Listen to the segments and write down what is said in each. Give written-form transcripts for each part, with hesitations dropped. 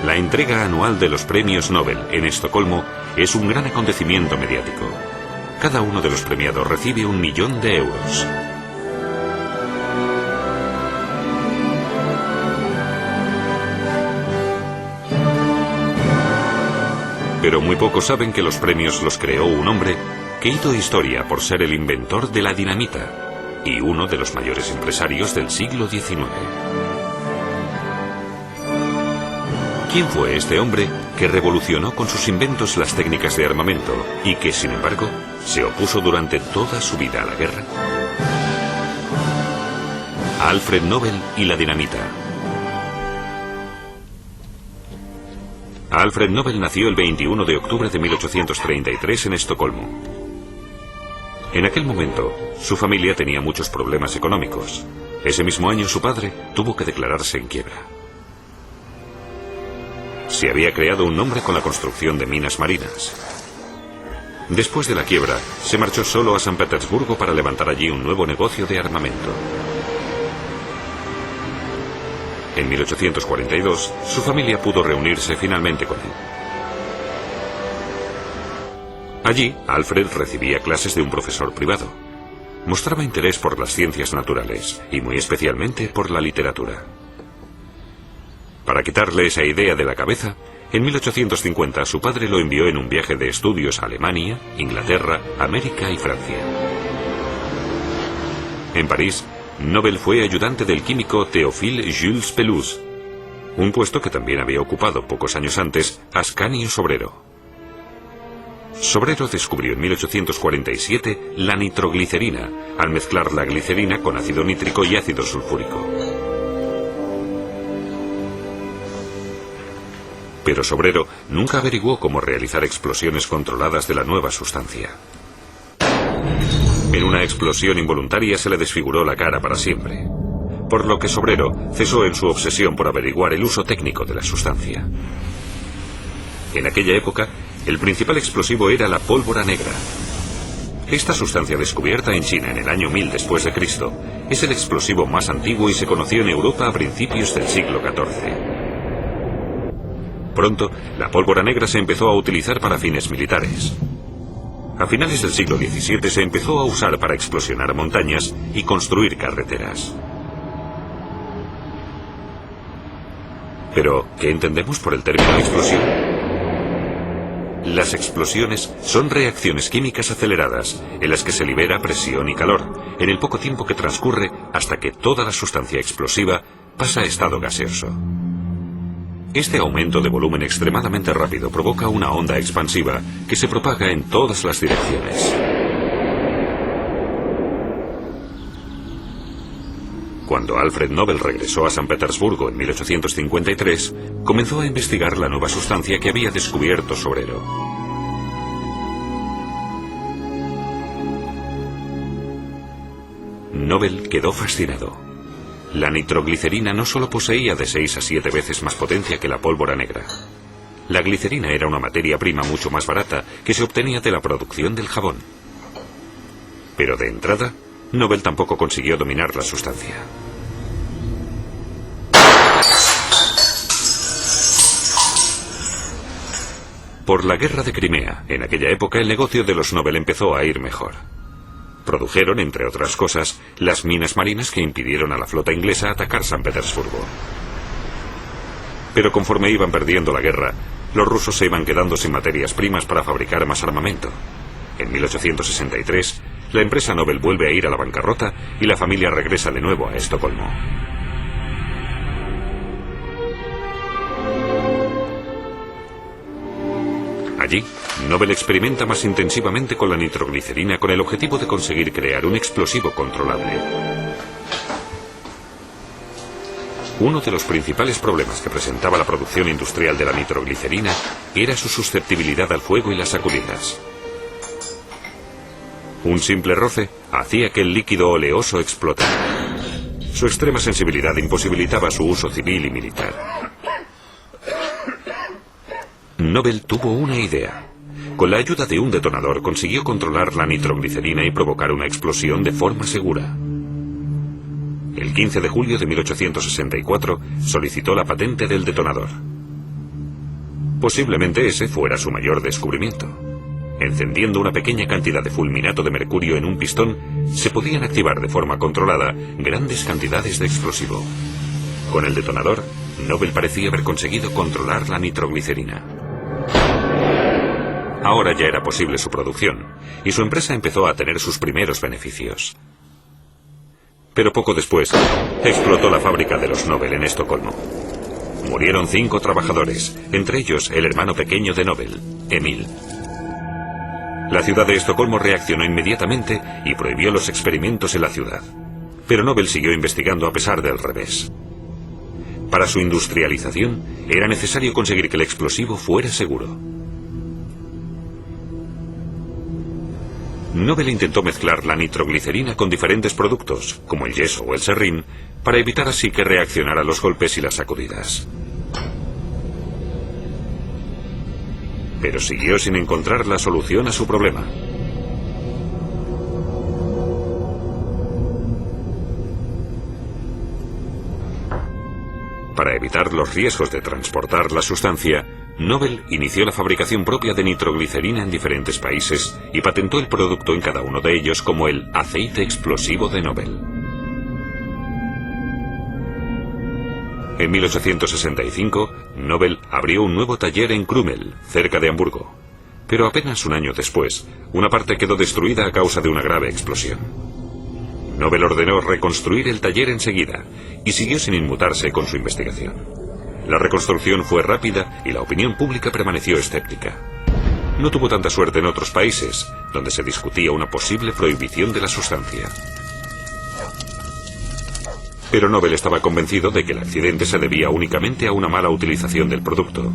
La entrega anual de los premios Nobel en Estocolmo es un gran acontecimiento mediático. Cada uno de los premiados recibe 1 millón de euros. Pero muy pocos saben que los premios los creó un hombre que hizo historia por ser el inventor de la dinamita y uno de los mayores empresarios del siglo XIX. ¿Quién fue este hombre que revolucionó con sus inventos las técnicas de armamento y que, sin embargo, se opuso durante toda su vida a la guerra? Alfred Nobel y la dinamita. Alfred Nobel nació el 21 de octubre de 1833 en Estocolmo. En aquel momento, su familia tenía muchos problemas económicos. Ese mismo año su padre tuvo que declararse en quiebra. Se había creado un nombre con la construcción de minas marinas. Después de la quiebra, se marchó solo a San Petersburgo para levantar allí un nuevo negocio de armamento. En 1842, su familia pudo reunirse finalmente con él. Allí, Alfred recibía clases de un profesor privado. Mostraba interés por las ciencias naturales y muy especialmente por la literatura. Para quitarle esa idea de la cabeza, en 1850 su padre lo envió en un viaje de estudios a Alemania, Inglaterra, América y Francia. En París, Nobel fue ayudante del químico Théophile Jules Pelouse, un puesto que también había ocupado pocos años antes Ascanio Sobrero. Sobrero descubrió en 1847 la nitroglicerina, al mezclar la glicerina con ácido nítrico y ácido sulfúrico. Pero Sobrero nunca averiguó cómo realizar explosiones controladas de la nueva sustancia. En una explosión involuntaria se le desfiguró la cara para siempre, por lo que Sobrero cesó en su obsesión por averiguar el uso técnico de la sustancia. En aquella época, el principal explosivo era la pólvora negra. Esta sustancia descubierta en China en el año 1000 después de Cristo es el explosivo más antiguo y se conoció en Europa a principios del siglo XIV. Pronto, la pólvora negra se empezó a utilizar para fines militares. A finales del siglo XVII se empezó a usar para explosionar montañas y construir carreteras. Pero, ¿qué entendemos por el término explosión? Las explosiones son reacciones químicas aceleradas, en las que se libera presión y calor, en el poco tiempo que transcurre hasta que toda la sustancia explosiva pasa a estado gaseoso. Este aumento de volumen extremadamente rápido provoca una onda expansiva que se propaga en todas las direcciones. Cuando Alfred Nobel regresó a San Petersburgo en 1853, comenzó a investigar la nueva sustancia que había descubierto Sobrero. Nobel quedó fascinado. La nitroglicerina no solo poseía de 6 a 7 veces más potencia que la pólvora negra. La glicerina era una materia prima mucho más barata que se obtenía de la producción del jabón. Pero de entrada, Nobel tampoco consiguió dominar la sustancia. Por la guerra de Crimea, en aquella época el negocio de los Nobel empezó a ir mejor. Produjeron, entre otras cosas, las minas marinas que impidieron a la flota inglesa atacar San Petersburgo. Pero conforme iban perdiendo la guerra, los rusos se iban quedando sin materias primas para fabricar más armamento. En 1863, la empresa Nobel vuelve a ir a la bancarrota y la familia regresa de nuevo a Estocolmo. Allí, Nobel experimenta más intensivamente con la nitroglicerina con el objetivo de conseguir crear un explosivo controlable. Uno de los principales problemas que presentaba la producción industrial de la nitroglicerina era su susceptibilidad al fuego y las sacudidas. Un simple roce hacía que el líquido oleoso explotara. Su extrema sensibilidad imposibilitaba su uso civil y militar. Nobel tuvo una idea. Con la ayuda de un detonador consiguió controlar la nitroglicerina y provocar una explosión de forma segura. El 15 de julio de 1864 solicitó la patente del detonador. Posiblemente ese fuera su mayor descubrimiento. Encendiendo una pequeña cantidad de fulminato de mercurio en un pistón, se podían activar de forma controlada grandes cantidades de explosivo. Con el detonador, Nobel parecía haber conseguido controlar la nitroglicerina. Ahora ya era posible su producción, y su empresa empezó a tener sus primeros beneficios. Pero poco después, explotó la fábrica de los Nobel en Estocolmo. Murieron 5 trabajadores, entre ellos el hermano pequeño de Nobel, Emil. La ciudad de Estocolmo reaccionó inmediatamente y prohibió los experimentos en la ciudad. Pero Nobel siguió investigando a pesar del revés. Para su industrialización, era necesario conseguir que el explosivo fuera seguro. Nobel intentó mezclar la nitroglicerina con diferentes productos, como el yeso o el serrín, para evitar así que reaccionara a los golpes y las sacudidas. Pero siguió sin encontrar la solución a su problema. Para evitar los riesgos de transportar la sustancia, Nobel inició la fabricación propia de nitroglicerina en diferentes países y patentó el producto en cada uno de ellos como el aceite explosivo de Nobel. En 1865, Nobel abrió un nuevo taller en Krümmel, cerca de Hamburgo. Pero apenas un año después, una parte quedó destruida a causa de una grave explosión. Nobel ordenó reconstruir el taller enseguida y siguió sin inmutarse con su investigación. La reconstrucción fue rápida y la opinión pública permaneció escéptica. No tuvo tanta suerte en otros países, donde se discutía una posible prohibición de la sustancia. Pero Nobel estaba convencido de que el accidente se debía únicamente a una mala utilización del producto.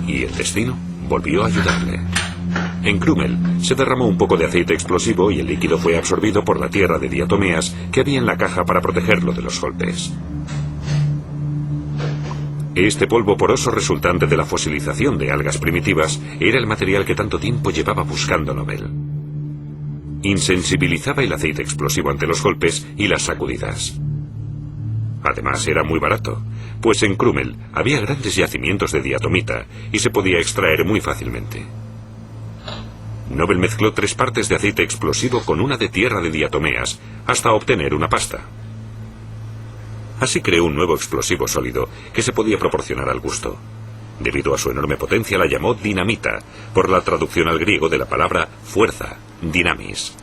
Y el destino volvió a ayudarle. En Krümmel se derramó un poco de aceite explosivo y el líquido fue absorbido por la tierra de diatomeas que había en la caja para protegerlo de los golpes. Este polvo poroso resultante de la fosilización de algas primitivas era el material que tanto tiempo llevaba buscando Nobel. Insensibilizaba el aceite explosivo ante los golpes y las sacudidas. Además era muy barato, pues en Krümmel había grandes yacimientos de diatomita y se podía extraer muy fácilmente. Nobel mezcló 3 partes de aceite explosivo con una de tierra de diatomeas hasta obtener una pasta. Así creó un nuevo explosivo sólido que se podía proporcionar al gusto. Debido a su enorme potencia la llamó dinamita, por la traducción al griego de la palabra fuerza, dinamis.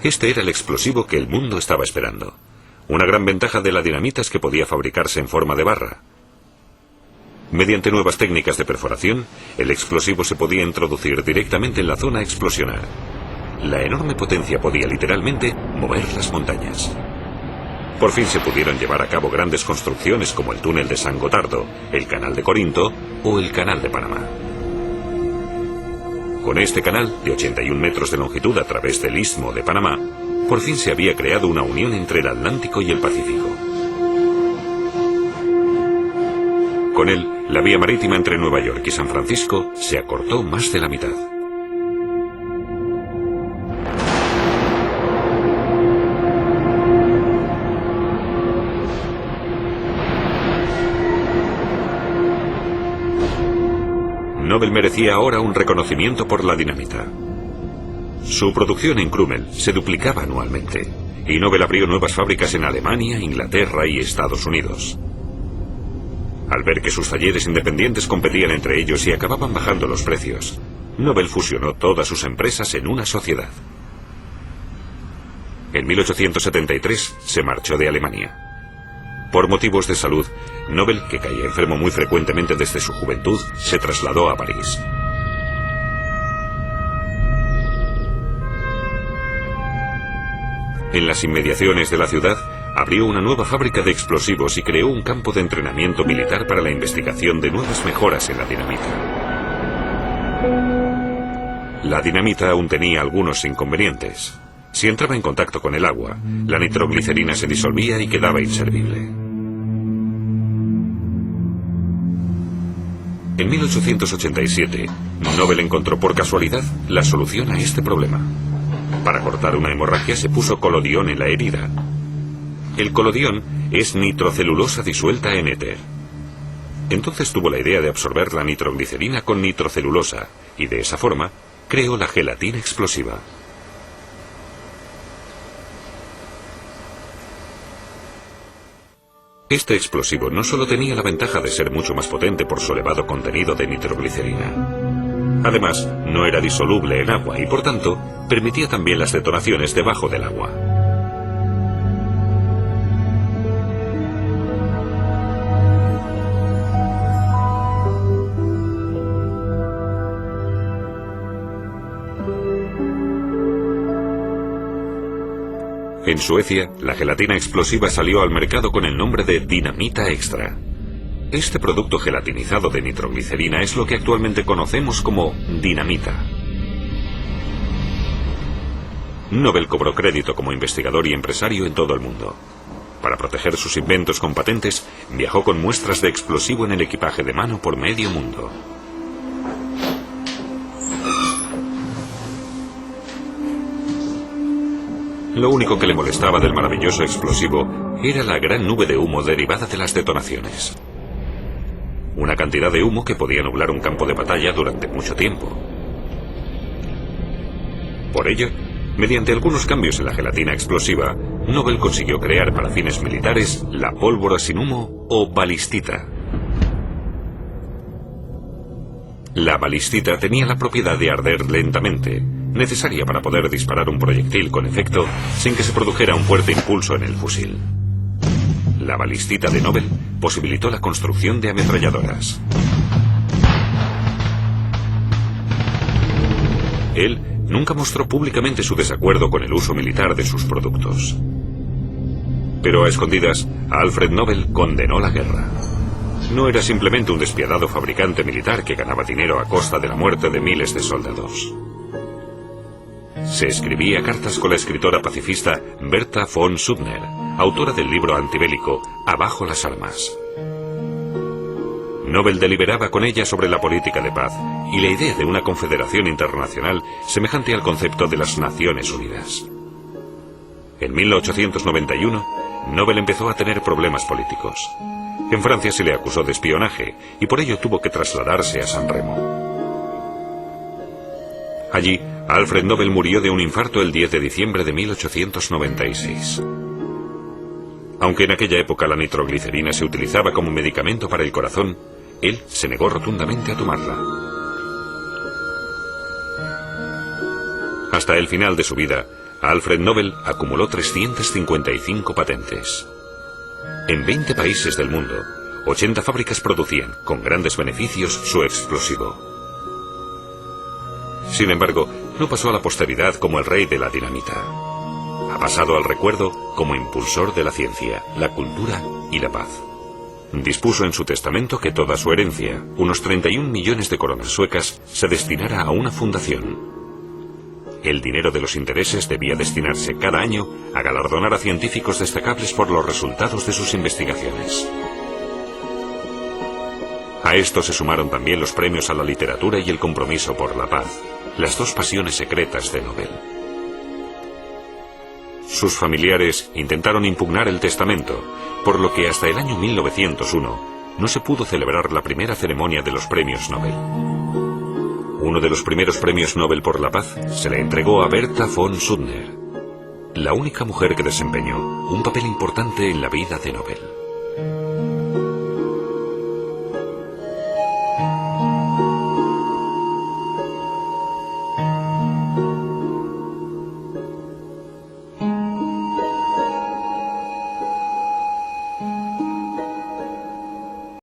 Este era el explosivo que el mundo estaba esperando. Una gran ventaja de la dinamita es que podía fabricarse en forma de barra. Mediante nuevas técnicas de perforación, el explosivo se podía introducir directamente en la zona a explosionar. La enorme potencia podía literalmente mover las montañas. Por fin se pudieron llevar a cabo grandes construcciones como el túnel de San Gotardo, el canal de Corinto o el canal de Panamá. Con este canal, de 81 metros de longitud a través del Istmo de Panamá, por fin se había creado una unión entre el Atlántico y el Pacífico. Con él, la vía marítima entre Nueva York y San Francisco se acortó más de la mitad. Nobel merecía ahora un reconocimiento por la dinamita. Su producción en Krümmel se duplicaba anualmente, y Nobel abrió nuevas fábricas en Alemania, Inglaterra y Estados Unidos. Al ver que sus talleres independientes competían entre ellos y acababan bajando los precios, Nobel fusionó todas sus empresas en una sociedad. En 1873 se marchó de Alemania. Por motivos de salud, Nobel, que caía enfermo muy frecuentemente desde su juventud, se trasladó a París. En las inmediaciones de la ciudad, abrió una nueva fábrica de explosivos y creó un campo de entrenamiento militar para la investigación de nuevas mejoras en la dinamita. La dinamita aún tenía algunos inconvenientes. Si entraba en contacto con el agua, la nitroglicerina se disolvía y quedaba inservible. En 1887, Nobel encontró por casualidad la solución a este problema. Para cortar una hemorragia se puso colodión en la herida. El colodión es nitrocelulosa disuelta en éter. Entonces tuvo la idea de absorber la nitroglicerina con nitrocelulosa y de esa forma creó la gelatina explosiva. Este explosivo no solo tenía la ventaja de ser mucho más potente por su elevado contenido de nitroglicerina. Además, no era disoluble en agua y por tanto permitía también las detonaciones debajo del agua. En Suecia, la gelatina explosiva salió al mercado con el nombre de Dinamita Extra. Este producto gelatinizado de nitroglicerina es lo que actualmente conocemos como dinamita. Nobel cobró crédito como investigador y empresario en todo el mundo. Para proteger sus inventos con patentes, viajó con muestras de explosivo en el equipaje de mano por medio mundo. Lo único que le molestaba del maravilloso explosivo era la gran nube de humo derivada de las detonaciones. Una cantidad de humo que podía nublar un campo de batalla durante mucho tiempo. Por ello, mediante algunos cambios en la gelatina explosiva, Nobel consiguió crear para fines militares la pólvora sin humo o balistita. La balistita tenía la propiedad de arder lentamente, necesaria para poder disparar un proyectil con efecto sin que se produjera un fuerte impulso en el fusil. La balistita de Nobel posibilitó la construcción de ametralladoras. Él nunca mostró públicamente su desacuerdo con el uso militar de sus productos. Pero a escondidas, Alfred Nobel condenó la guerra. No era simplemente un despiadado fabricante militar que ganaba dinero a costa de la muerte de miles de soldados. Se escribía cartas con la escritora pacifista Bertha von Suttner, autora del libro antibélico Abajo las armas. Nobel deliberaba con ella sobre la política de paz y la idea de una confederación internacional semejante al concepto de las Naciones Unidas. En 1891, Nobel empezó a tener problemas políticos. En Francia se le acusó de espionaje y por ello tuvo que trasladarse a San Remo. Allí, Alfred Nobel murió de un infarto el 10 de diciembre de 1896. Aunque en aquella época la nitroglicerina se utilizaba como medicamento para el corazón, él se negó rotundamente a tomarla. Hasta el final de su vida, Alfred Nobel acumuló 355 patentes. En 20 países del mundo, 80 fábricas producían, con grandes beneficios, su explosivo. Sin embargo, no pasó a la posteridad como el rey de la dinamita. Ha pasado al recuerdo como impulsor de la ciencia, la cultura y la paz. Dispuso en su testamento que toda su herencia, unos 31 millones de coronas suecas, se destinara a una fundación. El dinero de los intereses debía destinarse cada año a galardonar a científicos destacables por los resultados de sus investigaciones. A esto se sumaron también los premios a la literatura y el compromiso por la paz, las dos pasiones secretas de Nobel. Sus familiares intentaron impugnar el testamento, por lo que hasta el año 1901 no se pudo celebrar la primera ceremonia de los premios Nobel. Uno de los primeros premios Nobel por la paz se le entregó a Bertha von Suttner, la única mujer que desempeñó un papel importante en la vida de Nobel.